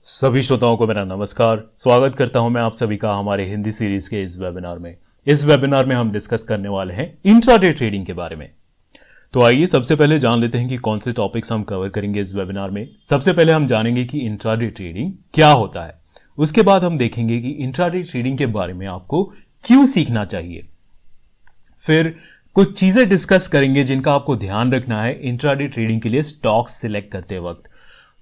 सभी श्रोताओं को मेरा नमस्कार। स्वागत करता हूं मैं आप सभी का हमारे हिंदी सीरीज के इस वेबिनार में। इस वेबिनार में हम डिस्कस करने वाले हैं इंट्राडे ट्रेडिंग के बारे में। तो आइए सबसे पहले जान लेते हैं कि कौन से टॉपिक्स हम कवर करेंगे इस वेबिनार में। सबसे पहले हम जानेंगे कि इंट्राडे ट्रेडिंग क्या होता है। उसके बाद हम देखेंगे कि इंट्राडे ट्रेडिंग के बारे में आपको क्यों सीखना चाहिए। फिर कुछ चीजें डिस्कस करेंगे जिनका आपको ध्यान रखना है इंट्राडे ट्रेडिंग के लिए स्टॉक्स सिलेक्ट करते वक्त।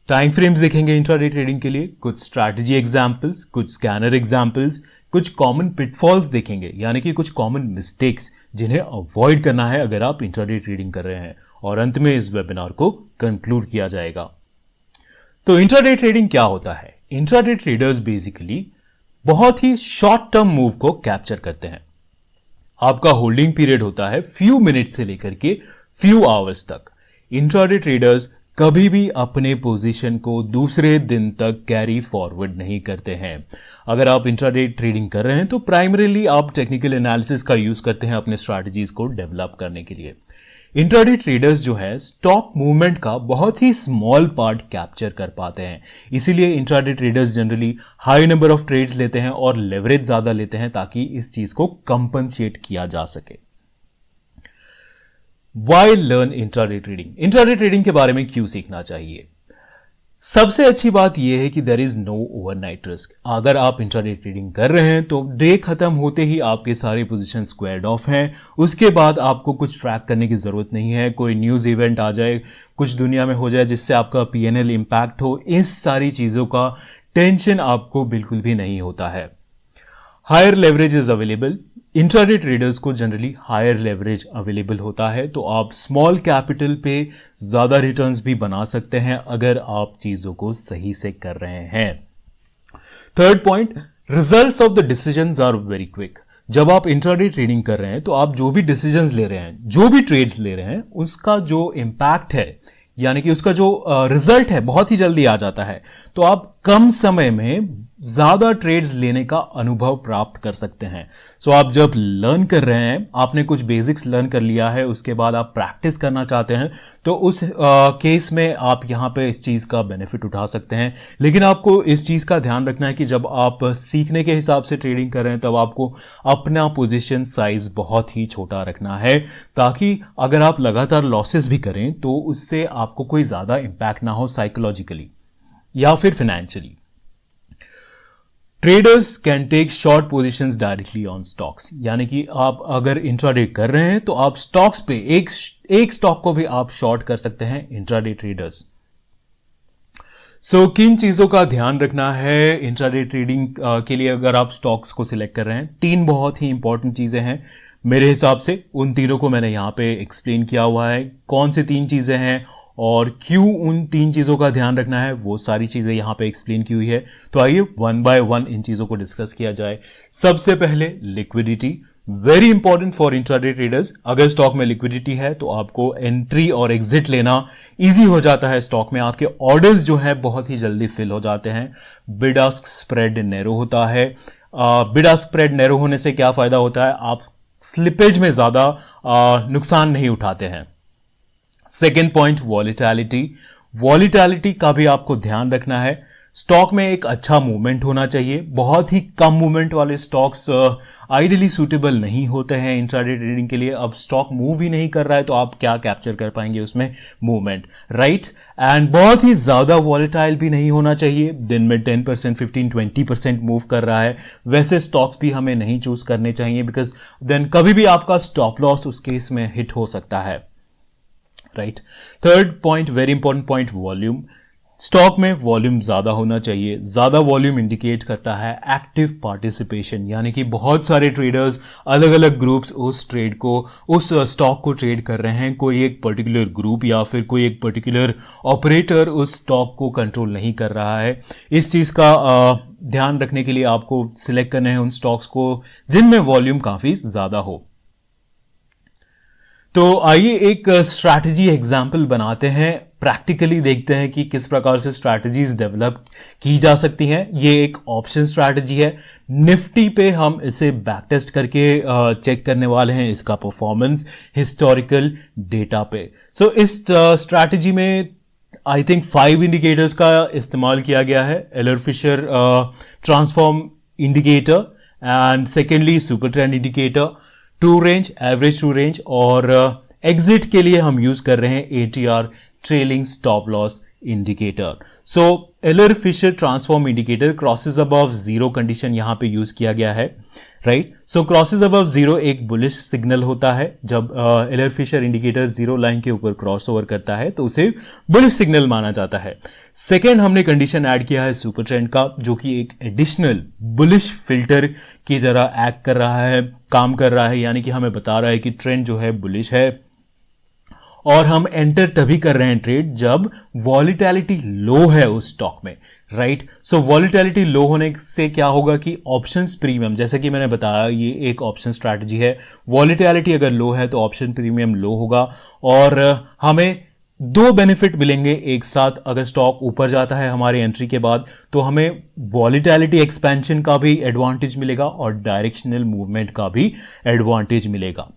टाइम फ्रेम्स देखेंगे इंट्राडे ट्रेडिंग के लिए, कुछ स्ट्रैटेजी एग्जांपल्स, कुछ स्कैनर एग्जांपल्स, कुछ कॉमन पिटफॉल्स देखेंगे, यानी कि कुछ कॉमन मिस्टेक्स जिन्हें अवॉइड करना है अगर आप इंट्राडे ट्रेडिंग कर रहे हैं। और अंत में इस वेबिनार को कंक्लूड किया जाएगा। तो इंट्राडे ट्रेडिंग क्या होता है? इंट्राडे ट्रेडर्स बेसिकली बहुत ही शॉर्ट टर्म मूव को कैप्चर करते हैं। आपका होल्डिंग पीरियड होता है फ्यू मिनट से लेकर के फ्यू आवर्स तक। इंट्राडे ट्रेडर्स कभी भी अपने पोजीशन को दूसरे दिन तक कैरी फॉरवर्ड नहीं करते हैं। अगर आप इंट्राडे ट्रेडिंग कर रहे हैं तो प्राइमरीली आप टेक्निकल एनालिसिस का यूज करते हैं अपने स्ट्रैटेजीज को डेवलप करने के लिए। इंट्राडे ट्रेडर्स जो है स्टॉक मूवमेंट का बहुत ही स्मॉल पार्ट कैप्चर कर पाते हैं। इसीलिए intraday traders generally high number of trades लेते हैं और लेवरेज ज्यादा लेते हैं ताकि इस चीज को कंपनसेट किया जा सके। Why learn intraday trading? Intraday trading के बारे में क्यों सीखना चाहिए? सबसे अच्छी बात यह है कि there is no overnight risk. अगर आप इंट्राडे ट्रेडिंग कर रहे हैं तो डे खत्म होते ही आपके सारे पोजीशन स्क्वायर्ड ऑफ हैं। उसके बाद आपको कुछ ट्रैक करने की जरूरत नहीं है। कोई न्यूज इवेंट आ जाए, कुछ दुनिया में हो जाए जिससे आपका पीएनएल इंपैक्ट हो, इस सारी चीजों का टेंशन आपको बिल्कुल भी नहीं होता है। Higher leverage is available. Intraday traders को जनरली हायर लेवरेज अवेलेबल होता है, तो आप स्मॉल कैपिटल पे ज्यादा रिटर्न्स भी बना सकते हैं अगर आप चीजों को सही से कर रहे हैं। Third point, results of the decisions are very quick. जब आप इंट्राडे ट्रेडिंग कर रहे हैं तो आप जो भी डिसीजंस ले रहे हैं, जो भी ट्रेड्स ले रहे हैं, उसका जो इंपैक्ट है यानी कि उसका जो रिजल्ट है बहुत ही जल्दी आ जाता है। तो आप कम समय में ज्यादा ट्रेड्स लेने का अनुभव प्राप्त कर सकते हैं। सो आप जब लर्न कर रहे हैं, आपने कुछ बेसिक्स लर्न कर लिया है, उसके बाद आप प्रैक्टिस करना चाहते हैं, तो उस केस में आप यहां पे इस चीज का बेनिफिट उठा सकते हैं। लेकिन आपको इस चीज का ध्यान रखना है कि जब आप सीखने के हिसाब से ट्रेडिंग कर रहे हैं तब आपको अपना पोजीशन साइज बहुत ही छोटा रखना है, ताकि अगर आप लगातार लॉसेस भी करें तो उससे आपको कोई ज्यादा इंपैक्ट ना हो साइकोलॉजिकली या फिर financially. Traders can take short positions directly on stocks, यानी कि आप अगर इंट्राडे कर रहे हैं तो आप स्टॉक्स पे एक स्टॉक को भी आप शॉर्ट कर सकते हैं इंट्राडे ट्रेडर्स। सो किन चीजों का ध्यान रखना है इंट्राडे ट्रेडिंग के लिए अगर आप स्टॉक्स को सिलेक्ट कर रहे हैं? तीन बहुत ही इंपॉर्टेंट चीजें हैं मेरे हिसाब से। उन तीनों को मैंने यहां पे एक्सप्लेन किया हुआ है। कौन सी तीन चीजें हैं और क्यों उन तीन चीजों का ध्यान रखना है, वो सारी चीजें यहां पे एक्सप्लेन की हुई है। तो आइए वन बाय वन इन चीजों को डिस्कस किया जाए। सबसे पहले liquidity, very important for intraday traders. अगर स्टॉक में लिक्विडिटी है तो आपको एंट्री और एग्जिट लेना इजी हो जाता है। स्टॉक में आपके ऑर्डर्स जो है बहुत ही जल्दी फिल हो जाते हैं। बिड आस्क स्प्रेड नैरो होता है। बिड आस्क स्प्रेड नैरो होने से क्या फायदा होता है? आप स्लिपेज में ज्यादा नुकसान नहीं उठाते हैं। Second point, volatility. वॉलिटैलिटी का भी आपको ध्यान रखना है। स्टॉक में एक अच्छा मूवमेंट होना चाहिए। बहुत ही कम मूवमेंट वाले स्टॉक्स आइडियली सूटेबल नहीं होते हैं इंट्राडे ट्रेडिंग के लिए। अब स्टॉक मूव ही नहीं कर रहा है तो आप क्या कैप्चर कर पाएंगे उसमें मूवमेंट, राइट? एंड बहुत ही ज्यादा वॉलेटाइल भी नहीं होना चाहिए। दिन में 10%, 15, 20% मूव कर रहा है, वैसे स्टॉक्स भी हमें नहीं चूज करने चाहिए, बिकॉज देन कभी भी आपका स्टॉप लॉस उस केस में हिट हो सकता है, right? Third point, very important point, volume. Stock में वॉल्यूम ज्यादा होना चाहिए। ज्यादा वॉल्यूम इंडिकेट करता है एक्टिव पार्टिसिपेशन, यानी कि बहुत सारे ट्रेडर्स, अलग अलग ग्रुप्स उस ट्रेड को, उस स्टॉक को ट्रेड कर रहे हैं। कोई एक पर्टिकुलर ग्रुप या फिर कोई एक पर्टिकुलर ऑपरेटर उस स्टॉक को कंट्रोल नहीं कर रहा है। इस चीज का ध्यान रखने के लिए आपको सिलेक्ट करने हैं उन स्टॉक्स को जिनमें वॉल्यूम काफी ज्यादा हो। तो आइए एक स्ट्रैटेजी एग्जाम्पल बनाते हैं, प्रैक्टिकली देखते हैं कि किस प्रकार से स्ट्रैटेजीज डेवलप की जा सकती हैं। ये एक ऑप्शन स्ट्रैटेजी है। निफ्टी पे हम इसे बैक टेस्ट करके चेक करने वाले हैं इसका परफॉर्मेंस हिस्टोरिकल डेटा पे। सो इस स्ट्रैटेजी में आई थिंक 5 इंडिकेटर्स का इस्तेमाल किया गया है, Ehlers Fisher transform indicator and secondly super trend indicator, true range, average true range, और एग्जिट के लिए हम यूज कर रहे हैं ATR trailing stop loss indicator. So एलर Fisher transform indicator crosses above zero condition यहां पे यूज किया गया है, right. So crosses above zero एक बुलिश सिग्नल होता है. जब Ehlers Fisher indicator zero line के ऊपर क्रॉस ओवर करता है तो उसे बुलिश सिग्नल माना जाता है. सेकेंड हमने कंडीशन ऐड किया है सुपर ट्रेंड का, जो कि एक एडिशनल बुलिश फिल्टर की तरह एक्ट कर रहा है, काम कर रहा है, यानी कि हमें बता रहा है कि ट्रेंड जो है बुलिश है. और हम एंटर तभी कर रहे हैं ट्रेड जब वॉलिटिलिटी लो है उस स्टॉक में, राइट. सो वॉलिटिलिटी लो होने से क्या होगा कि ऑप्शंस प्रीमियम, जैसे कि मैंने बताया ये एक ऑप्शन स्ट्रैटेजी है, वॉलिटिलिटी अगर लो है तो ऑप्शन प्रीमियम लो होगा और हमें दो बेनिफिट मिलेंगे एक साथ. अगर स्टॉक ऊपर जाता है हमारी एंट्री के बाद तो हमें वॉलिटिलिटी एक्सपेंशन का भी एडवांटेज मिलेगा और डायरेक्शनल मूवमेंट का भी एडवांटेज मिलेगा.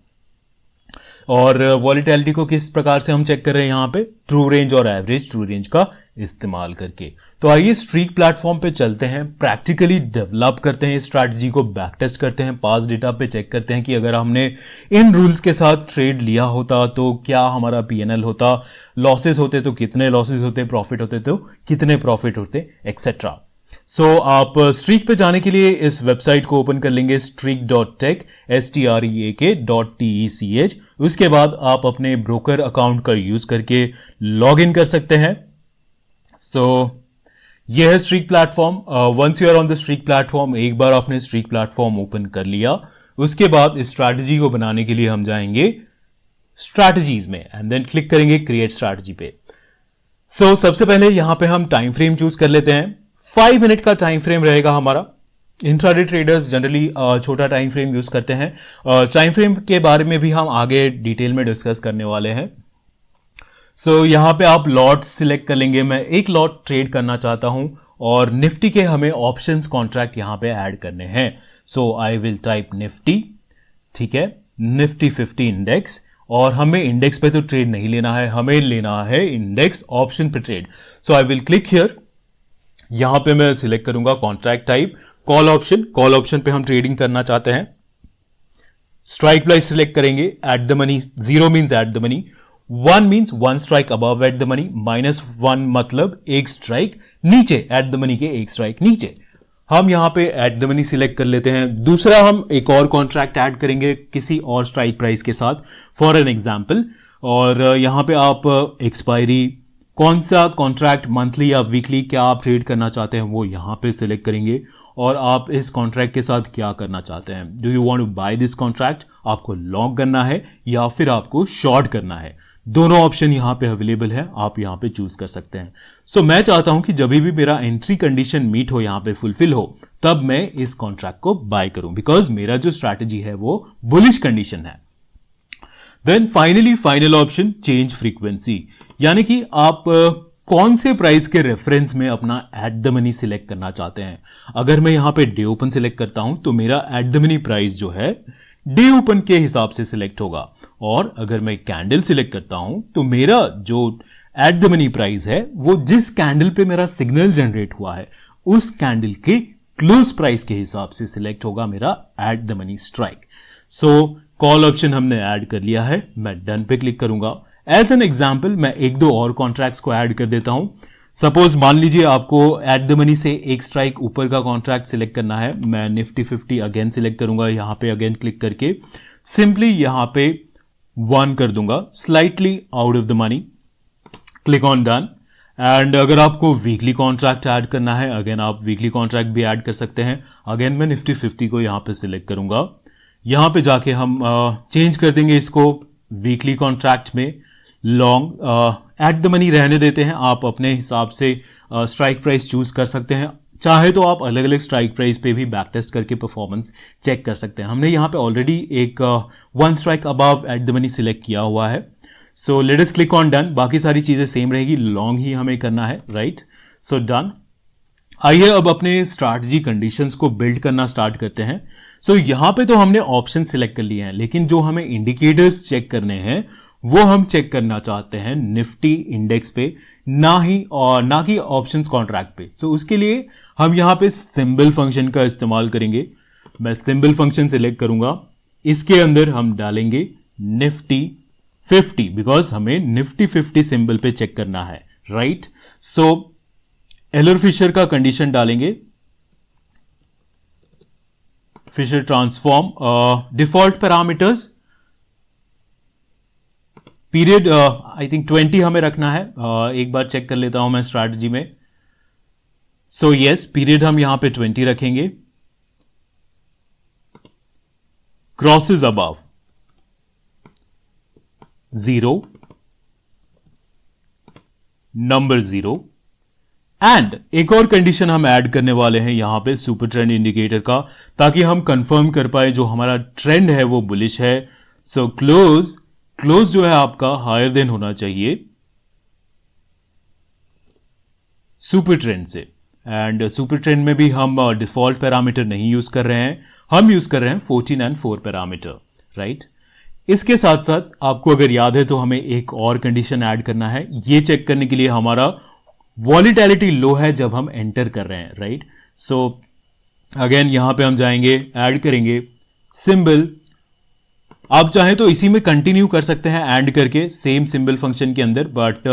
और वॉलिटिलिटी को किस प्रकार से हम चेक कर रहे हैं यहां पे, ट्रू रेंज और एवरेज ट्रू रेंज का इस्तेमाल करके. तो आइए स्ट्रीक प्लेटफॉर्म पे चलते हैं, प्रैक्टिकली डेवलप करते हैं इस स्ट्रैटेजी को, बैक टेस्ट करते हैं, पास डेटा पे चेक करते हैं कि अगर हमने इन रूल्स के साथ ट्रेड लिया होता तो क्या हमारा पीएनएल होता, लॉसेस होते तो कितने लॉसेस होते, प्रॉफिट होते तो कितने प्रॉफिट होते, एक्सेट्रा. सो आप स्ट्रीक पे जाने के लिए इस वेबसाइट को ओपन कर लेंगे, streak.tech, streak.tech. उसके बाद आप अपने ब्रोकर अकाउंट का यूज करके लॉग इन कर सकते हैं. सो यह है Streak platform. Once you are on the streak platform, एक बार आपने स्ट्रीक प्लेटफॉर्म ओपन कर लिया, उसके बाद इस स्ट्रैटेजी को बनाने के लिए हम जाएंगे स्ट्रैटेजीज में एंड देन क्लिक करेंगे क्रिएट स्ट्रैटेजी पे. सो सबसे पहले यहां पे हम टाइम फ्रेम चूज कर लेते हैं. 5 मिनट का टाइम फ्रेम रहेगा हमारा. इंट्राडे ट्रेडर्स जनरली छोटा टाइम फ्रेम यूज करते हैं. टाइम फ्रेम के बारे में भी हम आगे डिटेल में डिस्कस करने वाले हैं. सो यहां पे आप लॉट सिलेक्ट कर लेंगे. मैं एक लॉट ट्रेड करना चाहता हूं और निफ्टी के हमें ऑप्शंस कॉन्ट्रैक्ट यहां पे ऐड करने हैं. सो आई विल टाइप निफ्टी, ठीक है, निफ्टी 50 इंडेक्स. और हमें इंडेक्स पे तो ट्रेड नहीं लेना है, हमें लेना है इंडेक्स ऑप्शन पे trade. So I will click here. यहां पे मैं सिलेक्ट करूंगा contract type call option. Call option पे हम ट्रेडिंग करना चाहते हैं. स्ट्राइक प्राइस सिलेक्ट करेंगे. At the money, 0 means at the money, 1 means 1 strike above at the money, -1 मतलब एक स्ट्राइक नीचे, एट द मनी के एक स्ट्राइक नीचे. हम यहां पे एट द मनी सिलेक्ट कर लेते हैं. दूसरा हम एक और कॉन्ट्रैक्ट ऐड करेंगे किसी और स्ट्राइक प्राइस के साथ, फॉर एन एग्जाम्पल. और यहां पे आप एक्सपायरी, कौन सा कॉन्ट्रैक्ट, मंथली या वीकली, क्या आप ट्रेड करना चाहते हैं वो यहां पे सिलेक्ट करेंगे. और आप इस कॉन्ट्रैक्ट के साथ क्या करना चाहते हैं. Do you want to buy this contract, आपको लॉन्ग करना है या फिर आपको शॉर्ट करना है. दोनों ऑप्शन यहां पे अवेलेबल है, आप यहां पे चूज कर सकते हैं. सो मैं चाहता हूं कि जब भी मेरा एंट्री कंडीशन मीट हो, यहां पे फुलफिल हो, तब मैं इस कॉन्ट्रैक्ट को बाय करूं, बिकॉज मेरा जो स्ट्रैटेजी है वो बुलिश कंडीशन है. Then finally final option change frequency, यानी कि आप कौन से प्राइस के रेफरेंस में अपना एट द मनी सिलेक्ट करना चाहते हैं. अगर मैं यहां पे डे ओपन सिलेक्ट करता हूं तो मेरा एट द मनी प्राइस जो है डे ओपन के हिसाब से सिलेक्ट होगा. और अगर मैं कैंडल सिलेक्ट करता हूं तो मेरा जो एट द मनी प्राइस है वो जिस कैंडल पे मेरा सिग्नल जनरेट हुआ है उस कैंडल के क्लोज प्राइस के हिसाब से सिलेक्ट होगा मेरा at the money strike. So call option हमने ऐड कर लिया है. मैं डन पे क्लिक करूंगा. एज एन एग्जाम्पल मैं एक दो और कॉन्ट्रैक्ट्स को ऐड कर देता हूं. सपोज मान लीजिए आपको एट द मनी से एक स्ट्राइक ऊपर का कॉन्ट्रैक्ट सिलेक्ट करना है. मैं निफ्टी 50 अगेन सिलेक्ट करूंगा. यहां पे अगेन क्लिक करके सिंपली यहां पे 1 कर दूंगा, slightly out of the money. Click on done. And अगर आपको वीकली कॉन्ट्रैक्ट ऐड करना है, अगेन आप वीकली कॉन्ट्रैक्ट भी ऐड कर सकते हैं. अगेन मैं निफ्टी 50 को यहां पे सिलेक्ट करूंगा. यहां पे जाके हम चेंज कर देंगे इसको वीकली कॉन्ट्रैक्ट में. लॉन्ग एट द मनी रहने देते हैं. आप अपने हिसाब से स्ट्राइक प्राइस चूज कर सकते हैं. चाहे तो आप अलग अलग स्ट्राइक प्राइस पे भी बैक टेस्ट करके परफॉर्मेंस चेक कर सकते हैं. हमने यहाँ पे ऑलरेडी एक 1 strike above at the money select किया हुआ है. सो let us click on done. बाकी सारी चीजें सेम रहेगी, लॉन्ग ही हमें करना है, राइट. So done. आइए अब अपने स्ट्रैटेजी कंडीशंस को बिल्ड करना स्टार्ट करते हैं. सो यहां पे तो हमने ऑप्शन सिलेक्ट कर लिए हैं, लेकिन जो हमें इंडिकेटर्स चेक करने हैं वो हम चेक करना चाहते हैं निफ्टी इंडेक्स पे. ना कि ऑप्शंस कॉन्ट्रैक्ट पे। सो उसके लिए हम यहां पे सिंबल फंक्शन का इस्तेमाल करेंगे। मैं सिंबल फंक्शन सिलेक्ट करूंगा, इसके अंदर हम डालेंगे निफ्टी 50 बिकॉज हमें निफ्टी 50 सिंबल पे चेक करना है, राइट। सो एलर फिशर का कंडीशन डालेंगे, Fisher transform, default parameters period I think 20 हमें रखना है। एक बार चेक कर लेता हूं मैं स्ट्रैटेजी में। सो यस, पीरियड हम यहां पे 20 रखेंगे। क्रॉसेस अबव 0, नंबर 0 एंड एक और कंडीशन हम ऐड करने वाले हैं यहां पे सुपर ट्रेंड इंडिकेटर का, ताकि हम कंफर्म कर पाए जो हमारा ट्रेंड है वो बुलिश है। सो क्लोज जो है आपका हायर देन होना चाहिए सुपर ट्रेंड से। एंड सुपर ट्रेंड में भी हम डिफॉल्ट पैरामीटर नहीं यूज कर रहे हैं, हम यूज कर रहे हैं 14 and 4 पैरामीटर, राइट। इसके साथ साथ आपको अगर याद है तो हमें एक और कंडीशन ऐड करना है, ये चेक करने के लिए हमारा वॉलिटिलिटी लो है जब हम एंटर कर रहे हैं, राइट। सो अगेन यहां पे हम जाएंगे, ऐड करेंगे सिंबल। आप चाहें तो इसी में कंटिन्यू कर सकते हैं ऐड करके सेम सिंबल फंक्शन के अंदर, बट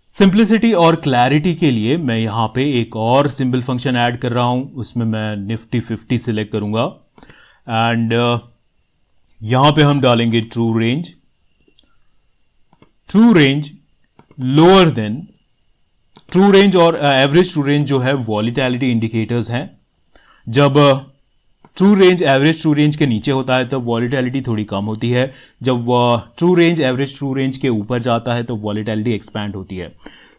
सिंप्लिसिटी और क्लैरिटी के लिए मैं यहां पे एक और सिंबल फंक्शन ऐड कर रहा हूं, उसमें मैं निफ्टी 50 सिलेक्ट करूंगा एंड यहां पे हम डालेंगे true range lower than true range और एवरेज ट्रू रेंज जो है वॉलिटिलिटी इंडिकेटर्स हैं। जब true range average true range के नीचे होता है तब वॉलिटिलिटी थोड़ी कम होती है, जब true range average true range के ऊपर जाता है तो वॉलिटिलिटी एक्सपैंड होती है।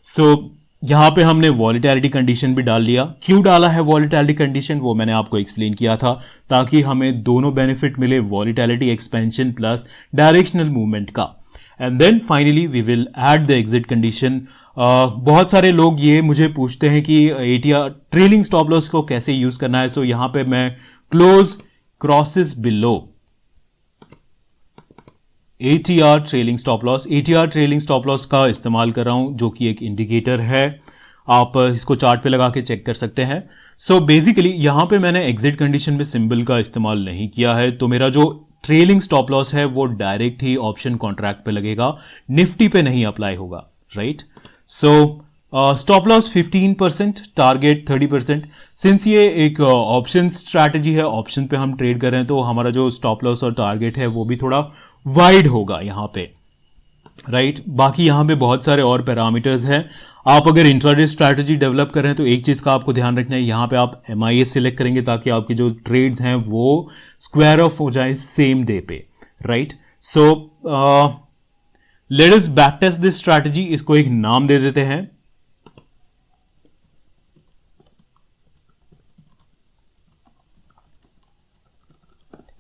सो यहां पे हमने वॉलिटिलिटी कंडीशन भी डाल लिया। क्यों डाला है वॉलिटिलिटी कंडीशन वो मैंने आपको एक्सप्लेन किया था, ताकि हमें दोनों बेनिफिट मिले, volatility expansion plus directional movement का। And then finally we will add the exit condition. बहुत सारे लोग ये मुझे पूछते हैं कि एटीआर ट्रेलिंग स्टॉप लॉस को कैसे यूज करना है। सो यहां पे मैं close crosses below ATR trailing stop loss का इस्तेमाल कर रहा हूं, जो कि एक इंडिकेटर है। आप इसको चार्ट पे लगा के चेक कर सकते हैं। सो बेसिकली यहां पे मैंने एग्जिट कंडीशन में सिंबल का इस्तेमाल नहीं किया है, तो मेरा जो ट्रेलिंग स्टॉप लॉस है वो डायरेक्ट ही ऑप्शन कॉन्ट्रैक्ट पे लगेगा, निफ्टी पे नहीं अप्लाई होगा, right. So stop loss 15%, target 30%। Since ये एक ऑप्शन स्ट्रैटेजी है, ऑप्शन पे हम ट्रेड कर रहे हैं, तो हमारा जो स्टॉप लॉस और टारगेट है वो भी थोड़ा वाइड होगा यहाँ पे, राइट। बाकी यहाँ पे बहुत सारे और पैरामीटर्स हैं। आप अगर इंट्राडे स्ट्रैटेजी डेवलप कर रहे हैं तो एक चीज का आपको ध्यान रखना है, यहाँ पे आप MIS सिलेक्ट करेंगे ताकि आपकी जो ट्रेड्स हैं वो स्क्वायर ऑफ हो जाए सेम डे पे, right. So let us back test this strategy. इसको एक नाम दे देते हैं,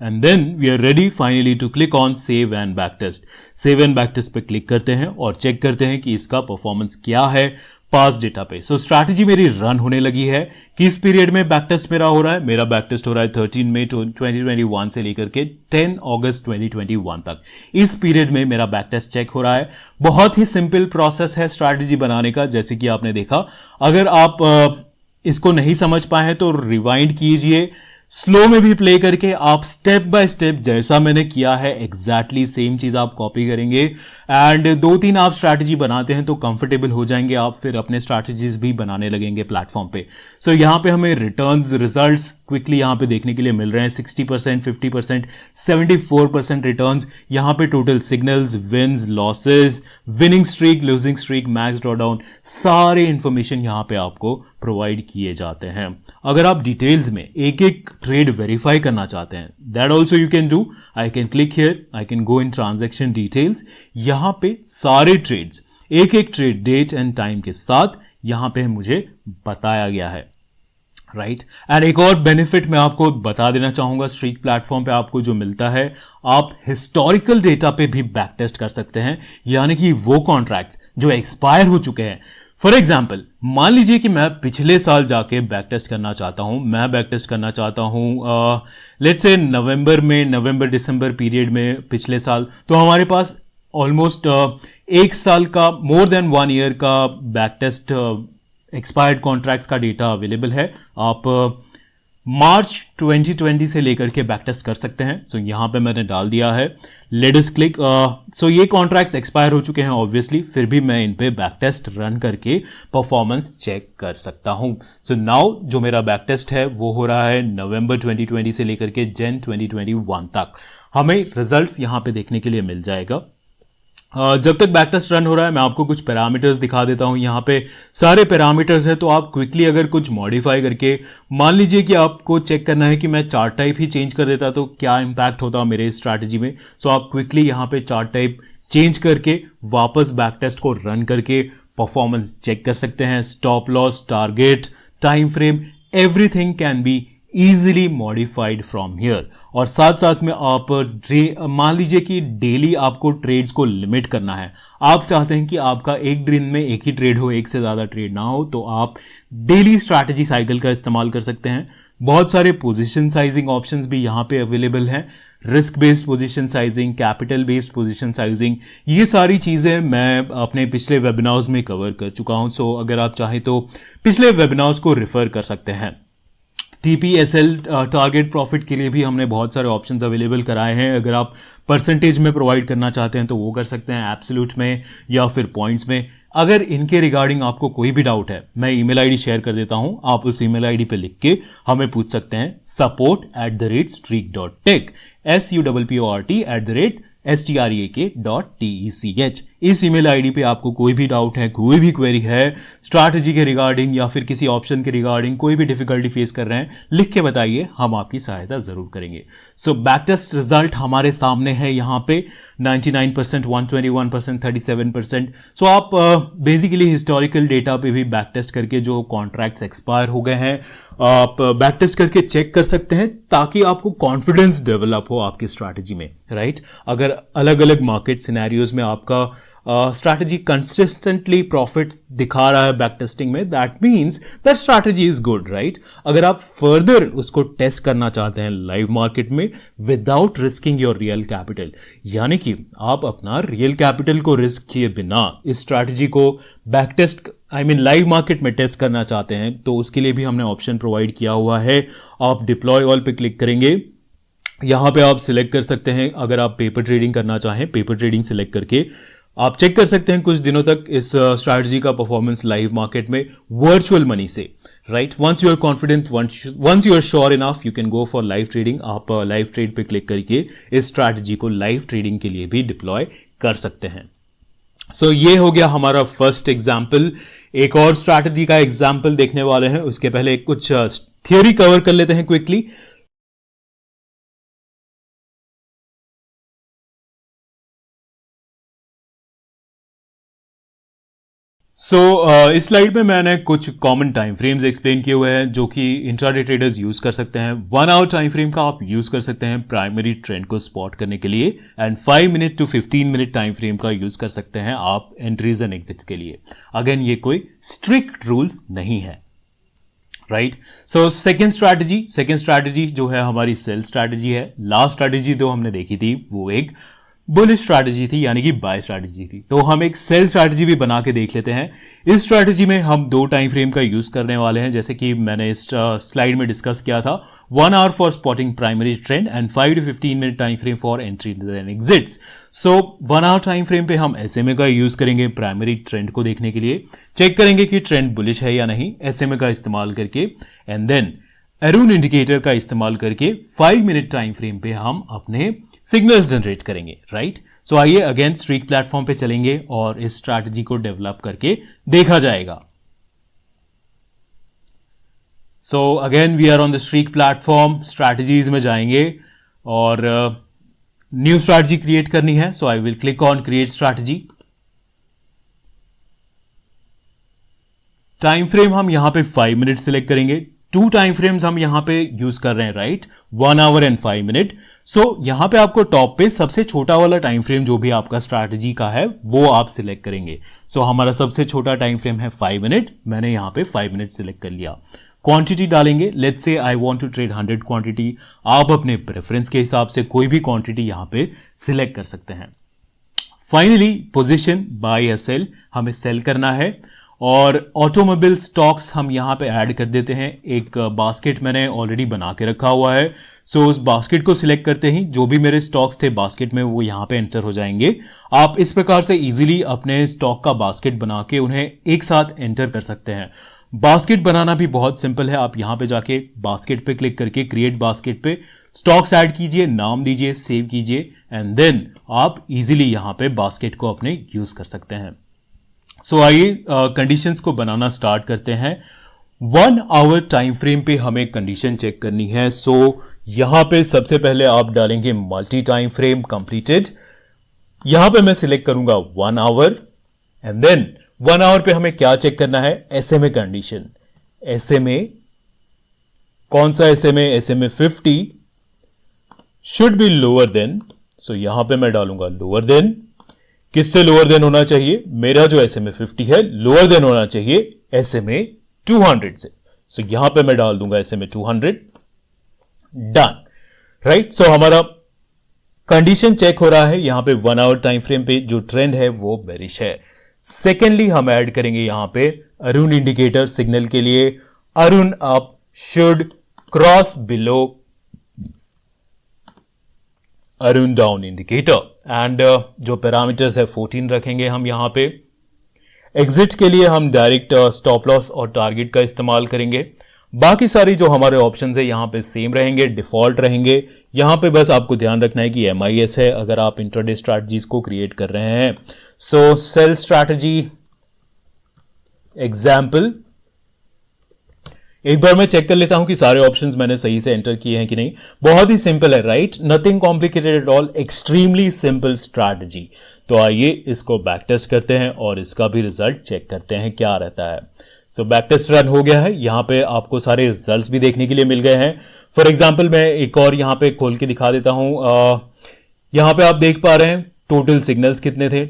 and then we are ready finally to click on save and backtest। save and backtest पे क्लिक करते हैं और चेक करते हैं कि इसका परफॉर्मेंस क्या है पास डेटा पे। सो स्ट्रैटेजी मेरी रन होने लगी है। किस पीरियड में बैकटेस्ट मेरा हो रहा है? मेरा बैकटेस्ट हो रहा है 13 मई 2021 से लेकर के 10 अगस्त 2021 तक। इस पीरियड में मेरा बैकटेस्ट चेक हो रहा है। बहुत ही सिंपल प्रोसेस है स्ट्रैटेजी बनाने का, जैसे कि आपने देखा। अगर आप इसको नहीं समझ पाए हैं तो रिवाइंड कीजिए, स्लो में भी प्ले करके आप स्टेप बाय स्टेप जैसा मैंने किया है एग्जैक्टली सेम चीज आप कॉपी करेंगे एंड 2-3 आप स्ट्रैटेजी बनाते हैं तो कंफर्टेबल हो जाएंगे आप, फिर अपने स्ट्रैटेजीज भी बनाने लगेंगे प्लेटफॉर्म पे। सो यहां पे हमें रिटर्न्स रिजल्ट्स क्विकली यहां पे देखने के लिए मिल रहे हैं। 60%, 50%, 74% रिटर्न्स। यहां पे total signals, wins, losses, winning streak, losing streak, max drawdown, सारे इंफॉर्मेशन यहां पे आपको प्रोवाइड किए जाते हैं। अगर आप डिटेल्स में एक एक ट्रेड वेरीफाई करना चाहते हैं, that also you can do. I can click here, I can go in transaction details. यहां पे सारे ट्रेड्स एक एक ट्रेड डेट एंड टाइम के साथ यहां पे मुझे बताया गया है, राइट। एंड एक और बेनिफिट मैं आपको बता देना चाहूंगा, स्ट्रीक प्लेटफॉर्म पे आपको जो मिलता है, आप हिस्टोरिकल डेटा पे भी बैक टेस्ट कर सकते हैं, यानी कि वो कॉन्ट्रैक्ट्स जो एक्सपायर हो चुके हैं। फॉर एग्जाम्पल, मान लीजिए कि मैं पिछले साल जाके बैक टेस्ट करना चाहता हूं। मैं बैक टेस्ट करना चाहता हूं let's say November December period में पिछले साल। तो हमारे पास ऑलमोस्ट 1 साल का, मोर देन 1 ईयर का बैक टेस्ट एक्सपायर्ड कॉन्ट्रैक्ट्स का डेटा अवेलेबल है। आप मार्च 2020 से लेकर के बैक टेस्ट कर सकते हैं। सो यहाँ पे मैंने डाल दिया है, लेट अस क्लिक। सो ये कॉन्ट्रैक्ट्स एक्सपायर हो चुके हैं ऑब्वियसली, फिर भी मैं इन पे बैक टेस्ट रन करके परफॉर्मेंस चेक कर सकता हूँ। सो नाउ जो मेरा बैक टेस्ट है वो हो रहा है नवंबर 2020 से लेकर के जन 2021 तक। हमें रिजल्ट्स यहाँ पे देखने के लिए मिल जाएगा। जब तक बैक टेस्ट रन हो रहा है मैं आपको कुछ पैरामीटर्स दिखा देता हूं। यहाँ पे सारे पैरामीटर्स हैं, तो आप क्विकली अगर कुछ मॉडिफाई करके, मान लीजिए कि आपको चेक करना है कि मैं चार्ट टाइप ही चेंज कर देता तो क्या इंपैक्ट होता मेरे स्ट्रैटेजी में। सो आप क्विकली यहाँ पे चार्ट टाइप चेंज करके वापस बैक टेस्ट को रन करके परफॉर्मेंस चेक कर सकते हैं। Stop loss, target, time frame, everything can be easily modified from here. और साथ साथ में आप मान लीजिए कि डेली आपको ट्रेड्स को लिमिट करना है, आप चाहते हैं कि आपका एक दिन में एक ही ट्रेड हो, एक से ज़्यादा ट्रेड ना हो, तो आप डेली स्ट्रैटेजी साइकिल का इस्तेमाल कर सकते हैं। बहुत सारे पोजीशन साइजिंग ऑप्शंस भी यहाँ पे अवेलेबल हैं, risk based position sizing, capital based position sizing, ये सारी चीज़ें मैं अपने पिछले वेबिनार्स में कवर कर चुका हूँ। सो अगर आप चाहें तो पिछले वेबिनार्स को रेफर कर सकते हैं। TPSL टारगेट प्रॉफिट के लिए भी हमने बहुत सारे ऑप्शंस अवेलेबल कराए हैं। अगर आप परसेंटेज में प्रोवाइड करना चाहते हैं तो वो कर सकते हैं, एब्सोल्यूट में या फिर पॉइंट्स में। अगर इनके रिगार्डिंग आपको कोई भी डाउट है, मैं ईमेल आईडी शेयर कर देता हूं, आप उस ईमेल आईडी पे लिख के हमें पूछ सकते हैं, support@streak.tech, support@streak.tech। इस ईमेल आईडी पे आपको कोई भी डाउट है, कोई भी क्वेरी है स्ट्रैटेजी के रिगार्डिंग या फिर किसी ऑप्शन के रिगार्डिंग, कोई भी डिफिकल्टी फेस कर रहे हैं, लिख के बताइए, हम आपकी सहायता जरूर करेंगे। सो बैक टेस्ट रिजल्ट हमारे सामने है यहाँ पे 99%, 121%, 37%। सो आप बेसिकली हिस्टोरिकल डेटा पे भी बैक टेस्ट करके जो कॉन्ट्रैक्ट्स एक्सपायर हो गए हैं आप बैक टेस्ट करके चेक कर सकते हैं, ताकि आपको कॉन्फिडेंस डेवलप हो आपकी स्ट्रैटेजी में, राइट। अगर अलग अलग मार्केट सिनेरियोज में आपका स्ट्रैटेजी कंसिस्टेंटली प्रॉफिट दिखा रहा है बैक टेस्टिंग में, that means that strategy is good, right. अगर आप फर्दर उसको टेस्ट करना चाहते हैं लाइव मार्केट में without risking your real capital, यानी कि आप अपना रियल कैपिटल को रिस्क किए बिना इस स्ट्रैटेजी को बैक टेस्ट लाइव मार्केट में टेस्ट करना चाहते हैं, तो उसके लिए भी हमने ऑप्शन प्रोवाइड किया हुआ है। आप डिप्लॉय ऑल पे क्लिक करेंगे, यहां पे आप सिलेक्ट कर सकते हैं। अगर आप पेपर ट्रेडिंग करना चाहें, पेपर ट्रेडिंग सिलेक्ट करके आप चेक कर सकते हैं कुछ दिनों तक इस स्ट्रैटेजी का परफॉर्मेंस लाइव मार्केट में वर्चुअल मनी से, right. Once you are confident, once you are sure enough, you can go for live trading. आप लाइव ट्रेड पे क्लिक करके इस स्ट्रैटेजी को लाइव ट्रेडिंग के लिए भी डिप्लॉय कर सकते हैं। सो ये हो गया हमारा फर्स्ट एग्जाम्पल। एक और स्ट्रैटेजी का एग्जाम्पल देखने वाले हैं, उसके पहले कुछ थियोरी कवर कर लेते हैं क्विकली। इस स्लाइड में मैंने कुछ कॉमन टाइम फ्रेम्स एक्सप्लेन किए हुए हैं जो कि इंट्राडे ट्रेडर्स यूज कर सकते हैं। 1 आवर टाइम फ्रेम का आप यूज कर सकते हैं प्राइमरी ट्रेंड को स्पॉट करने के लिए, and 5 minute to 15 minute time frame का यूज कर सकते हैं आप एंट्रीज एंड एग्जिट्स के लिए। अगेन ये कोई स्ट्रिक्ट रूल्स नहीं है, राइट। सो सेकेंड स्ट्रैटेजी जो है हमारी सेल स्ट्रैटेजी है। लास्ट स्ट्रैटेजी जो हमने देखी थी वो एक बुलिश स्ट्रैटेजी थी, यानी कि बाय स्ट्रैटेजी थी। तो हम एक सेल स्ट्रैटेजी भी बना के देख लेते हैं। इस स्ट्रैटेजी में हम 2 टाइम फ्रेम का यूज करने वाले हैं, जैसे कि मैंने इस स्लाइड में डिस्कस किया था। 1 hour for spotting primary trend and 5 to 15 minute time frame for entry and exits. So 1 hour time frame पे हम SMA का यूज करेंगे प्राइमरी ट्रेंड को देखने के लिए, चेक करेंगे कि ट्रेंड बुलिश है या नहीं, SMA का इस्तेमाल करके, एंड देन अरुण इंडिकेटर का इस्तेमाल करके 5 मिनट टाइम फ्रेम पे हम अपने सिग्नल्स जनरेट करेंगे, राइट। सो आइए अगेन स्ट्रीक प्लेटफॉर्म पे चलेंगे और इस स्ट्रैटेजी को डेवलप करके देखा जाएगा। So again we are on the streak platform, strategies में जाएंगे और न्यू स्ट्रैटेजी क्रिएट करनी है। So I will click on create strategy. Time frame हम यहां पे 5 मिनट सिलेक्ट करेंगे। 2 टाइम फ्रेम्स हम यहां पे यूज कर रहे हैं, राइट, 1 आवर एंड 5 मिनट। सो यहां पे आपको टॉप पे सबसे छोटा वाला टाइम फ्रेम जो भी आपका स्ट्रैटेजी का है वो आप सिलेक्ट करेंगे। सो हमारा सबसे छोटा टाइम फ्रेम है 5 मिनट, मैंने यहां पे 5 मिनट सिलेक्ट कर लिया। क्वांटिटी डालेंगे, let's say I want to trade 100 quantity. आप अपने प्रेफरेंस के हिसाब से कोई भी क्वांटिटी यहां पे सिलेक्ट कर सकते हैं। फाइनली पोजीशन बाय या सेल, हमें सेल करना है। और ऑटोमोबाइल स्टॉक्स हम यहां पे ऐड कर देते हैं। एक बास्केट मैंने ऑलरेडी बना के रखा हुआ है, सो उस बास्केट को सिलेक्ट करते ही जो भी मेरे स्टॉक्स थे बास्केट में वो यहां पे एंटर हो जाएंगे। आप इस प्रकार से इजीली अपने स्टॉक का बास्केट बना के उन्हें एक साथ एंटर कर सकते हैं। बास्केट बनाना भी बहुत सिंपल है। आप यहां पे जाके बास्केट पे क्लिक करके क्रिएट बास्केट पे स्टॉक्स ऐड कीजिए, नाम दीजिए, सेव कीजिए एंड देन आप इजीली यहां पे बास्केट को अपने यूज कर सकते हैं। सो आइए कंडीशंस को बनाना स्टार्ट करते हैं। 1 आवर टाइम फ्रेम पे हमें कंडीशन चेक करनी है। सो यहां पे सबसे पहले आप डालेंगे मल्टी टाइम फ्रेम कंप्लीटेड। यहां पे मैं सिलेक्ट करूंगा 1 आवर एंड देन 1 आवर पे हमें क्या चेक करना है, एसएमए कंडीशन। एसएमए कौन सा SMA, SMA 50 should be lower than. So यहां पे मैं डालूंगा लोअर देन। किससे लोअर देन होना चाहिए, मेरा जो एसएमए 50 है लोअर देन होना चाहिए एसएमए 200 से। सो यहां पे मैं डाल दूंगा एसएमए 200। Done, right. सो हमारा कंडीशन चेक हो रहा है। यहां पे 1 आवर टाइम फ्रेम पे जो ट्रेंड है वो बेरिश है। सेकेंडली हम ऐड करेंगे यहां पे अरुण इंडिकेटर सिग्नल के लिए। Arun up should cross below Arun down indicator and जो पैरामीटर्स है 14 रखेंगे हम यहां पे। एग्जिट के लिए हम डायरेक्ट स्टॉप लॉस और टारगेट का इस्तेमाल करेंगे। बाकी सारी जो हमारे ऑप्शंस है यहां पे सेम रहेंगे, डिफॉल्ट रहेंगे। यहां पे बस आपको ध्यान रखना है कि एमआईएस है अगर आप इंट्राडे स्ट्रैटेजीज को क्रिएट कर रहे हैं। सो सेल स्ट्रैटेजी एग्जाम्पल, एक बार मैं चेक कर लेता हूं कि सारे ऑप्शंस मैंने सही से एंटर किए हैं कि नहीं। बहुत ही सिंपल है, right, nothing complicated at all, extremely simple strategy. तो आइए इसको बैक टेस्ट करते हैं और इसका भी रिजल्ट चेक करते हैं क्या रहता है। सो बैक टेस्ट रन हो गया है। यहां पे आपको सारे रिजल्ट्स भी देखने के लिए मिल गए हैं। फॉर एग्जाम्पल मैं एक और यहां पे खोल के दिखा देता हूं। यहां पे आप देख पा रहे हैं टोटल सिग्नल्स कितने थे,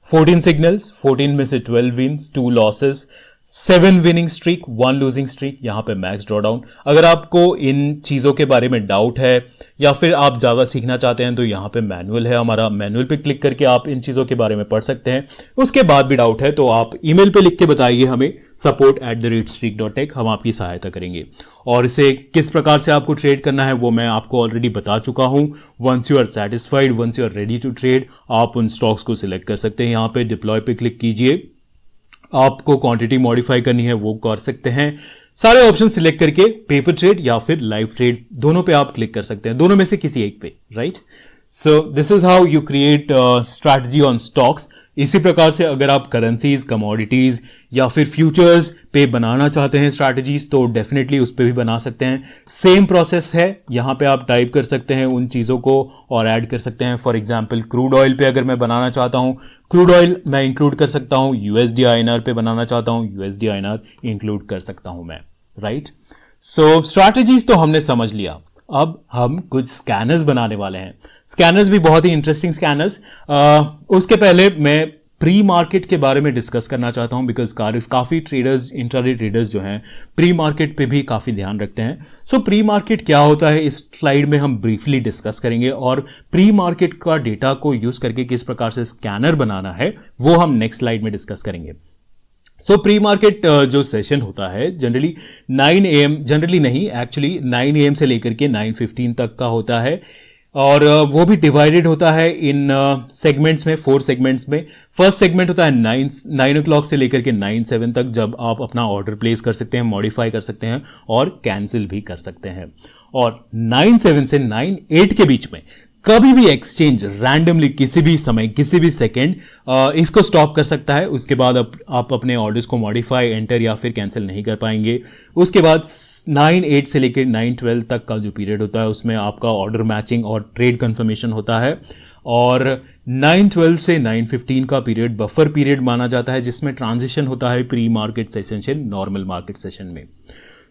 14 सिग्नल्स, 14 में से 12 wins, 2 losses, 7 winning streak, 1 losing streak, यहां पे मैक्स ड्रॉडाउन। अगर आपको इन चीजों के बारे में डाउट है या फिर आप ज्यादा सीखना चाहते हैं तो यहां पे मैनुअल है हमारा, मैनुअल पे क्लिक करके आप इन चीजों के बारे में पढ़ सकते हैं। उसके बाद भी डाउट है तो आप ईमेल पे लिख के बताइए हमें support@streak.tech, हम आपकी सहायता करेंगे। और इसे किस प्रकार से आपको ट्रेड करना है वो मैं आपको ऑलरेडी बता चुका हूं। Once you are satisfied, once you are ready to trade, आप उन स्टॉक्स को सिलेक्ट कर सकते हैं। यहां पे डिप्लॉय पे क्लिक कीजिए, आपको क्वांटिटी मॉडिफाई करनी है वो कर सकते हैं। सारे ऑप्शन सिलेक्ट करके पेपर ट्रेड या फिर लाइव ट्रेड दोनों पे आप क्लिक कर सकते हैं, दोनों में से किसी एक पे, right. So this is how you create strategy on stocks. इसी प्रकार से अगर आप करेंसीज, कमोडिटीज या फिर फ्यूचर्स पे बनाना चाहते हैं स्ट्रैटेजीज तो डेफिनेटली उस पे भी बना सकते हैं। सेम प्रोसेस है, यहां पे आप टाइप कर सकते हैं उन चीजों को और ऐड कर सकते हैं। फॉर एग्जांपल क्रूड ऑयल पे अगर मैं बनाना चाहता हूं, क्रूड ऑयल मैं इंक्लूड कर सकता हूं। यूएसडी आईएनआर पे बनाना चाहता हूं, यूएसडी आईएनआर इंक्लूड कर सकता हूं मैं, राइट। सो स्ट्रैटेजीज तो हमने समझ लिया, अब हम कुछ स्कैनर्स बनाने वाले हैं। स्कैनर्स भी बहुत ही इंटरेस्टिंग स्कैनर्स। उसके पहले मैं प्री मार्केट के बारे में डिस्कस करना चाहता हूं बिकॉज काफी ट्रेडर्स, इंट्राडे ट्रेडर्स जो हैं प्री मार्केट पे भी काफी ध्यान रखते हैं। सो प्री मार्केट क्या होता है इस स्लाइड में हम ब्रीफली डिस्कस करेंगे और प्री मार्केट का डेटा को यूज करके किस प्रकार से स्कैनर बनाना है वो हम नेक्स्ट स्लाइड में डिस्कस करेंगे। सो प्री मार्केट जो सेशन होता है जनरली 9 AM, जनरली नहीं एक्चुअली 9 AM से लेकर के 9:15 तक का होता है और वो भी डिवाइडेड होता है इन सेगमेंट्स में, 4 सेगमेंट्स में। फर्स्ट सेगमेंट होता है 9 o'clock से लेकर के 9:07 तक, जब आप अपना ऑर्डर प्लेस कर सकते हैं, मॉडिफाई कर सकते हैं और कैंसिल भी कर सकते हैं। और 9:07 से 9:08 के बीच में कभी भी एक्सचेंज रैंडमली किसी भी समय, किसी भी सेकेंड इसको स्टॉप कर सकता है। उसके बाद आप अपने ऑर्डर्स को मॉडिफाई, एंटर या फिर कैंसिल नहीं कर पाएंगे। उसके बाद 9:08 से लेकर 9:12 तक का जो पीरियड होता है उसमें आपका ऑर्डर मैचिंग और ट्रेड कंफर्मेशन होता है। और 9:12 से 9:15 का पीरियड बफर पीरियड माना जाता है जिसमें ट्रांजिशन होता है प्री मार्केट सेशन से नॉर्मल मार्केट सेशन में।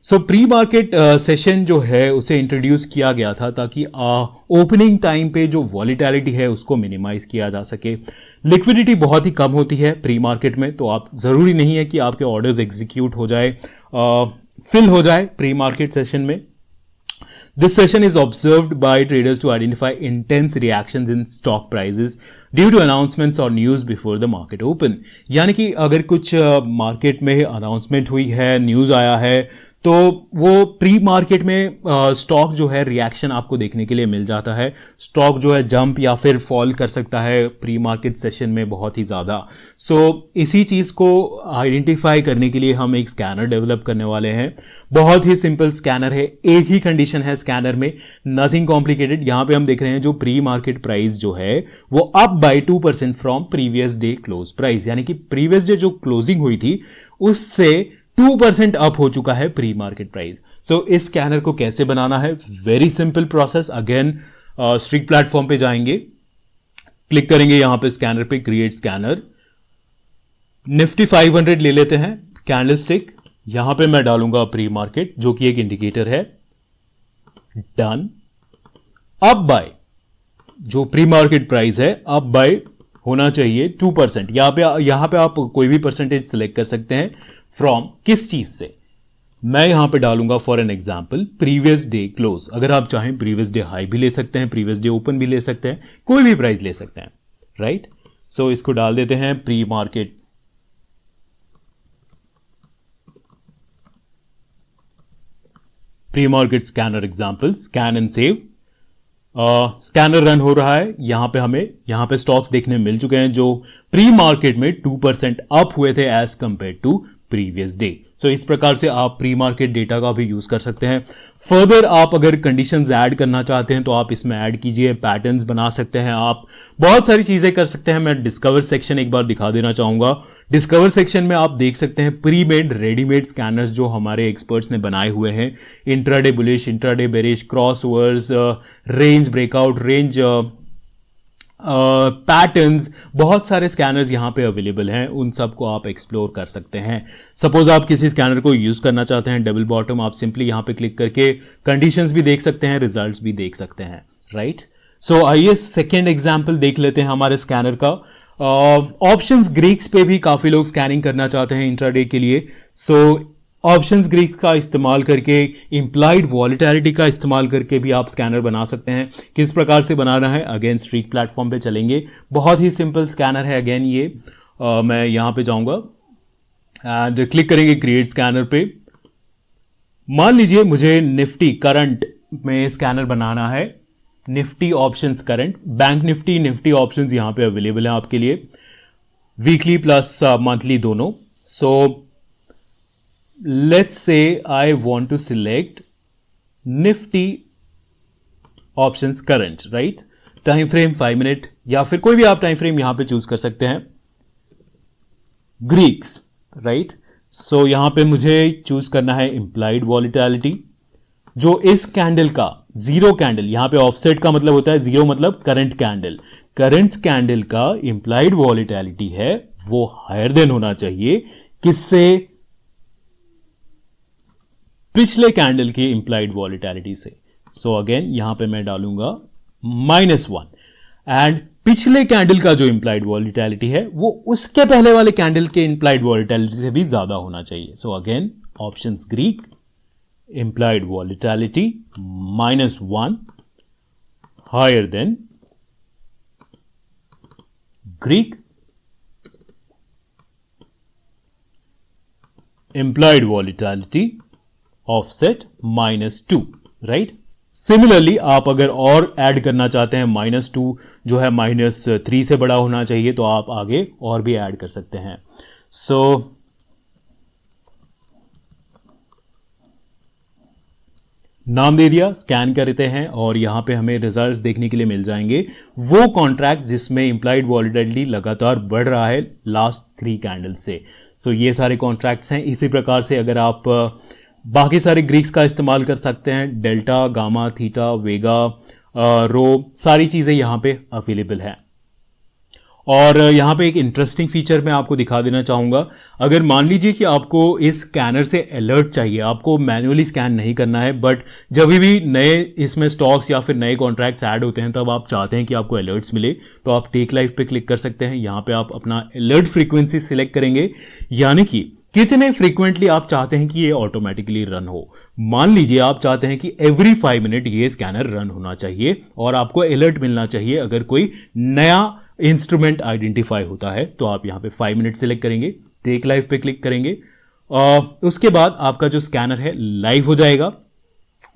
सो प्री मार्केट सेशन जो है उसे इंट्रोड्यूस किया गया था ताकि ओपनिंग टाइम पे जो वॉलीटैलिटी है उसको मिनिमाइज किया जा सके। लिक्विडिटी बहुत ही कम होती है प्री मार्केट में, तो आप जरूरी नहीं है कि आपके ऑर्डर्स एग्जीक्यूट हो जाए, फिल हो जाए प्री मार्केट सेशन में। This session is observed by traders to identify intense reactions in stock prices due to announcements or news before the market open. यानी कि अगर कुछ मार्केट में अनाउंसमेंट हुई है, न्यूज आया है, तो वो प्री मार्केट में स्टॉक जो है रिएक्शन आपको देखने के लिए मिल जाता है. स्टॉक जो है जंप या फिर फॉल कर सकता है प्री मार्केट सेशन में बहुत ही ज़्यादा. सो इसी चीज़ को आइडेंटिफाई करने के लिए हम एक स्कैनर डेवलप करने वाले हैं. बहुत ही सिंपल स्कैनर है, एक ही कंडीशन है स्कैनर में, नथिंग कॉम्प्लिकेटेड. यहाँ पे हम देख रहे हैं जो प्री मार्केट प्राइस जो है वो up by 2% from previous day close price, यानी कि प्रीवियस डे जो क्लोजिंग हुई थी उससे 2% अप हो चुका है प्री मार्केट प्राइस. सो इस स्कैनर को कैसे बनाना है, very simple process. Again Streak platform पे जाएंगे, क्लिक करेंगे यहां पे स्कैनर पे, क्रिएट स्कैनर. निफ्टी 500 ले लेते हैं कैंडलस्टिक. यहां पे मैं डालूंगा प्री मार्केट जो कि एक इंडिकेटर है. डन. अप बाय जो प्री मार्केट प्राइस है अप बाय होना चाहिए 2%. यहां पे आप कोई भी परसेंटेज सिलेक्ट कर सकते हैं. फ्रॉम किस चीज से, मैं यहां पे डालूंगा for an example previous day close. अगर आप चाहें प्रीवियस डे हाई भी ले सकते हैं, प्रीवियस डे ओपन भी ले सकते हैं, कोई भी प्राइस ले सकते हैं, राइट. सो इसको डाल देते हैं pre market. Pre market scanner example, scan and save. Scanner run हो रहा है. हमें यहां पे स्टॉक्स देखने मिल चुके हैं जो प्री मार्केट में 2% अप हुए थे as compared to previous day. So इस प्रकार से आप प्री मार्केट डेटा का भी यूज कर सकते हैं. फर्दर आप अगर कंडीशंस ऐड करना चाहते हैं तो आप इसमें ऐड कीजिए, पैटर्न्स बना सकते हैं, आप बहुत सारी चीजें कर सकते हैं. मैं डिस्कवर सेक्शन एक बार दिखा देना चाहूंगा. डिस्कवर सेक्शन में आप देख सकते हैं प्री मेड रेडीमेड स्कैनर्स जो हमारे एक्सपर्ट्स ने बनाए हुए हैं. Intraday bullish, intraday bearish, cross overs, range breakout, range patterns, बहुत सारे स्कैनर्स यहां पे अवेलेबल हैं. उन सबको आप एक्सप्लोर कर सकते हैं. सपोज आप किसी स्कैनर को यूज करना चाहते हैं डबल बॉटम, आप सिंपली यहां पे क्लिक करके कंडीशंस भी देख सकते हैं, रिजल्ट्स भी देख सकते हैं, राइट. सो आइए सेकेंड एग्जांपल देख लेते हैं हमारे स्कैनर का. ऑप्शंस ग्रीक्स पे भी काफी लोग स्कैनिंग करना चाहते हैं इंट्राडे के लिए. सो ऑप्शंस ग्रीक का इस्तेमाल करके, इंप्लाइड वॉलेटिलिटी का इस्तेमाल करके भी आप स्कैनर बना सकते हैं. किस प्रकार से बनाना है, अगेन स्ट्रीट प्लेटफॉर्म पे चलेंगे. बहुत ही सिंपल स्कैनर है. अगेन ये मैं यहां पे जाऊंगा एंड क्लिक करेंगे क्रिएट स्कैनर पे. मान लीजिए मुझे निफ्टी करंट में स्कैनर बनाना है. Nifty options current, bank Nifty, Nifty options यहां पे अवेलेबल है आपके लिए, वीकली प्लस मंथली दोनों. सो let's say I want to select Nifty options current, right? Time frame 5 minute या फिर कोई भी आप टाइम फ्रेम यहां पे चूज कर सकते हैं. Greeks, right. सो यहां पे मुझे चूज करना है इंप्लाइड वॉलेटिलिटी, जो इस कैंडल का जीरो कैंडल, यहां पे ऑफसेट का मतलब होता है जीरो, मतलब करंट कैंडल. करंट कैंडल का इंप्लाइड वॉलेटिलिटी है वो हायर देन होना चाहिए. किससे? पिछले कैंडल की इंप्लाइड वॉलेटिलिटी से. सो अगेन यहां पे मैं डालूंगा -1 एंड पिछले कैंडल का जो इंप्लाइड वॉलेटिलिटी है वो उसके पहले वाले कैंडल के इंप्लाइड वॉलेटिलिटी से भी ज्यादा होना चाहिए. So again options Greek, implied volatility -1 higher than Greek, implied volatility offset -2, right. Similarly आप अगर और ऐड करना चाहते हैं, -2 जो है -3 से बड़ा होना चाहिए, तो आप आगे और भी ऐड कर सकते हैं. सो नाम दे दिया, स्कैन करते हैं और यहां पे हमें रिजल्ट्स देखने के लिए मिल जाएंगे. वो कॉन्ट्रैक्ट जिसमें इंप्लाइड वॉलेटिलिटी लगातार बढ़ रहा है लास्ट 3 कैंडल से. सो ये सारे कॉन्ट्रैक्ट्स हैं. इसी प्रकार से अगर आप बाकी सारे ग्रीक्स का इस्तेमाल कर सकते हैं, डेल्टा, गामा, थीटा, वेगा, रो, सारी चीज़ें यहाँ पे अवेलेबल हैं. और यहाँ पे एक इंटरेस्टिंग फीचर मैं आपको दिखा देना चाहूँगा. अगर मान लीजिए कि आपको इस स्कैनर से अलर्ट चाहिए, आपको मैन्युअली स्कैन नहीं करना है, बट जब भी नए इसमें स्टॉक्स या फिर नए कॉन्ट्रैक्ट्स ऐड होते हैं तब आप चाहते हैं कि आपको अलर्ट्स मिले, तो आप टेक लाइव पे क्लिक कर सकते हैं. यहाँ पे आप अपना अलर्ट फ्रीक्वेंसी सिलेक्ट करेंगे, यानी कि कितने फ्रीक्वेंटली आप चाहते हैं कि ये ऑटोमेटिकली रन हो. मान लीजिए आप चाहते हैं कि एवरी 5 मिनट ये स्कैनर रन होना चाहिए और आपको अलर्ट मिलना चाहिए अगर कोई नया इंस्ट्रूमेंट आइडेंटिफाई होता है, तो आप यहां पे 5 मिनट सेलेक्ट करेंगे, टेक लाइव पे क्लिक करेंगे। उसके बाद आपका जो स्कैनर है लाइव हो जाएगा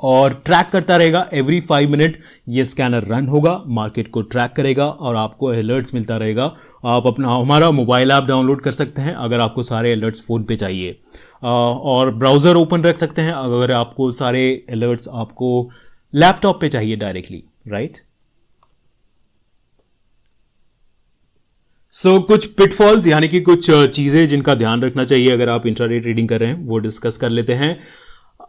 और ट्रैक करता रहेगा। एवरी 5 मिनट ये स्कैनर रन होगा, मार्केट को ट्रैक करेगा और आपको अलर्ट्स मिलता रहेगा। आप अपना हमारा मोबाइल ऐप डाउनलोड कर सकते हैं अगर आपको सारे अलर्ट्स फ़ोन पे चाहिए, और ब्राउज़र ओपन रख सकते हैं अगर आपको सारे अलर्ट्स आपको लैपटॉप पे चाहिए डायरेक्टली, राइट। सो कुछ पिटफॉल्स यानी कि कुछ चीज़ें जिनका ध्यान रखना चाहिए अगर आप इंट्राडे ट्रेडिंग कर रहे हैं वो डिस्कस कर लेते हैं।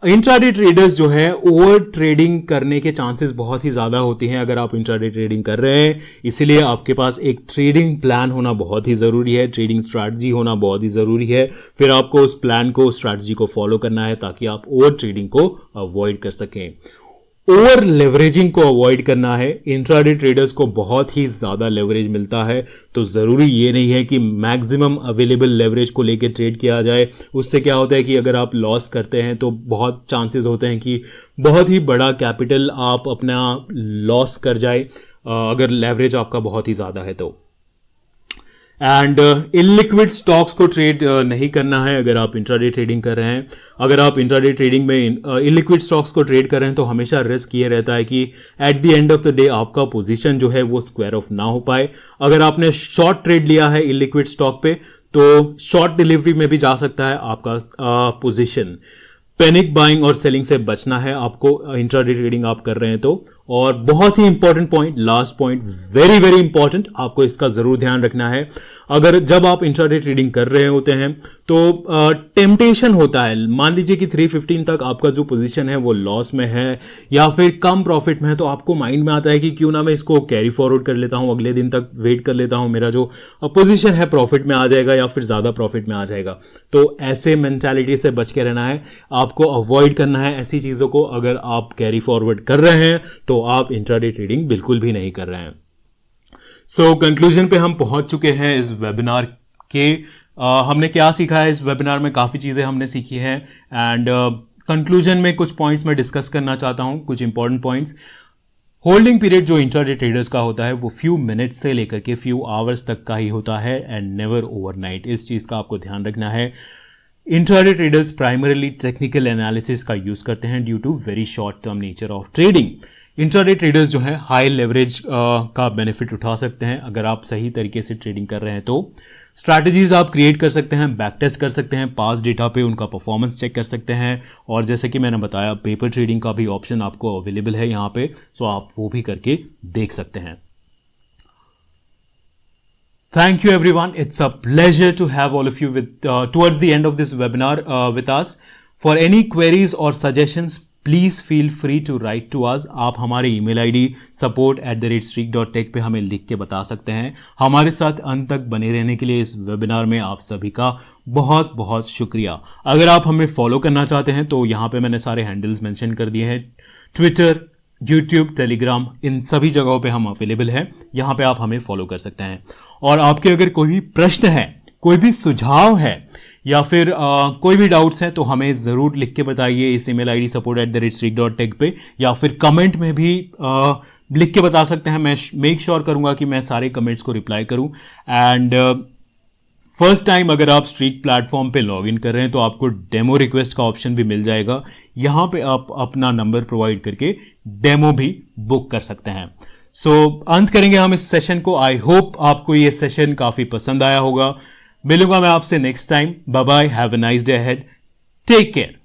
इंट्राडे ट्रेडर्स जो है ओवर ट्रेडिंग करने के चांसेस बहुत ही ज़्यादा होती हैं अगर आप इंट्राडे ट्रेडिंग कर रहे हैं, इसीलिए आपके पास एक ट्रेडिंग प्लान होना बहुत ही ज़रूरी है, ट्रेडिंग स्ट्रैटेजी होना बहुत ही ज़रूरी है। फिर आपको उस प्लान को, स्ट्रैटेजी को फॉलो करना है ताकि आप ओवर ट्रेडिंग को अवॉइड कर सकें। ओवर लेवरेजिंग को अवॉइड करना है। इंट्राडे ट्रेडर्स को बहुत ही ज़्यादा लेवरेज मिलता है, तो ज़रूरी ये नहीं है कि मैक्सिमम अवेलेबल लेवरेज को लेकर ट्रेड किया जाए। उससे क्या होता है कि अगर आप लॉस करते हैं तो बहुत चांसेस होते हैं कि बहुत ही बड़ा कैपिटल आप अपना लॉस कर जाए अगर लेवरेज आपका बहुत ही ज़्यादा है तो। एंड इलिक्विड स्टॉक्स को ट्रेड नहीं करना है अगर आप इंट्राडे ट्रेडिंग कर रहे हैं। अगर आप इंट्राडे ट्रेडिंग में इलिक्विड स्टॉक्स को ट्रेड कर रहे हैं तो हमेशा रिस्क ये रहता है कि at the end of the day आपका पोजीशन जो है वो स्क्वायर ऑफ ना हो पाए। अगर आपने शॉर्ट ट्रेड लिया है इलिक्विड स्टॉक पे तो शॉर्ट डिलीवरी में भी जा सकता है आपका पोजीशन। पैनिक बाइंग और सेलिंग से बचना है आपको इंट्राडे ट्रेडिंग आप कर रहे हैं तो। और बहुत ही important point, last point, very very important, आपको इसका जरूर ध्यान रखना है। अगर जब आप इंट्राडे ट्रेडिंग कर रहे होते हैं तो टेम्पटेशन होता है, मान लीजिए कि 315 तक आपका जो पोजीशन है वो लॉस में है या फिर कम प्रॉफिट में है, तो आपको माइंड में आता है कि क्यों ना मैं इसको कैरी फॉरवर्ड कर लेता हूं, अगले दिन तक वेट कर लेता हूं, मेरा जो पोजीशन है प्रॉफिट में आ जाएगा या फिर ज्यादा प्रॉफिट में आ जाएगा। तो ऐसे मेंटालिटी से बच के रहना है, आपको अवॉइड करना है ऐसी चीजों को। अगर आप कैरी फॉरवर्ड कर रहे हैं तो आप इंट्राडे ट्रेडिंग बिल्कुल भी नहीं कर रहे हैं। सो कंक्लूजन पे हम पहुंच चुके हैं इस वेबिनार के। हमने क्या सीखा है इस वेबिनार में, काफ़ी चीज़ें हमने सीखी हैं एंड कंक्लूजन में कुछ पॉइंट्स मैं डिस्कस करना चाहता हूं, कुछ इंपॉर्टेंट पॉइंट्स। होल्डिंग पीरियड जो इंट्राडे ट्रेडर्स का होता है वो फ्यू मिनट्स से लेकर के फ्यू आवर्स तक का ही होता है एंड नेवर ओवरनाइट। इस चीज़ का आपको ध्यान रखना है। Intraday traders primarily technical analysis का यूज़ करते हैं due to very short term nature of trading. Intraday traders जो है हाई लेवरेज का बेनिफिट उठा सकते हैं अगर आप सही तरीके से ट्रेडिंग कर रहे हैं तो। स्ट्रैटेजीज आप क्रिएट कर सकते हैं, बैक टेस्ट कर सकते हैं, पास डेटा पे उनका परफॉर्मेंस चेक कर सकते हैं, और जैसे कि मैंने बताया पेपर ट्रेडिंग का भी ऑप्शन आपको अवेलेबल है यहाँ पे, सो आप वो भी करके देख सकते हैं। Thank you everyone. It's a pleasure to have all of you with towards the end of this webinar with us. For any queries or suggestions, please feel free to write to us. आप हमारे email ID support@streak.tech पे हमें लिख के बता सकते हैं। हमारे साथ अंत तक बने रहने के लिए इस वेबिनार में आप सभी का बहुत बहुत शुक्रिया। अगर आप हमें फॉलो करना चाहते हैं तो यहाँ पे मैंने सारे हैंडल्स मेंशन कर दिए हैं, ट्विटर, यूट्यूब, टेलीग्राम, इन सभी जगहों पे हम अवेलेबल हैं। यहाँ पे आप हमें फॉलो कर सकते हैं। और आपके अगर कोई भी प्रश्न है, कोई भी सुझाव है या फिर कोई भी डाउट्स हैं तो हमें ज़रूर लिख के बताइए इस ईमेल आईडी support@streak.tech पे, या फिर कमेंट में भी लिख के बता सकते हैं। मैं मेक श्योर करूँगा कि मैं सारे कमेंट्स को रिप्लाई करूँ। एंड फर्स्ट टाइम अगर आप स्ट्रीक प्लेटफॉर्म पे लॉग इन कर रहे हैं तो आपको डेमो रिक्वेस्ट का ऑप्शन भी मिल जाएगा। यहाँ पे आप अपना नंबर प्रोवाइड करके डेमो भी बुक कर सकते हैं। सो अंत करेंगे हम इस सेशन को। आई होप आपको ये सेशन काफ़ी पसंद आया होगा। मिलूंगा मैं आपसे next time. Bye bye, have a nice day ahead, take care.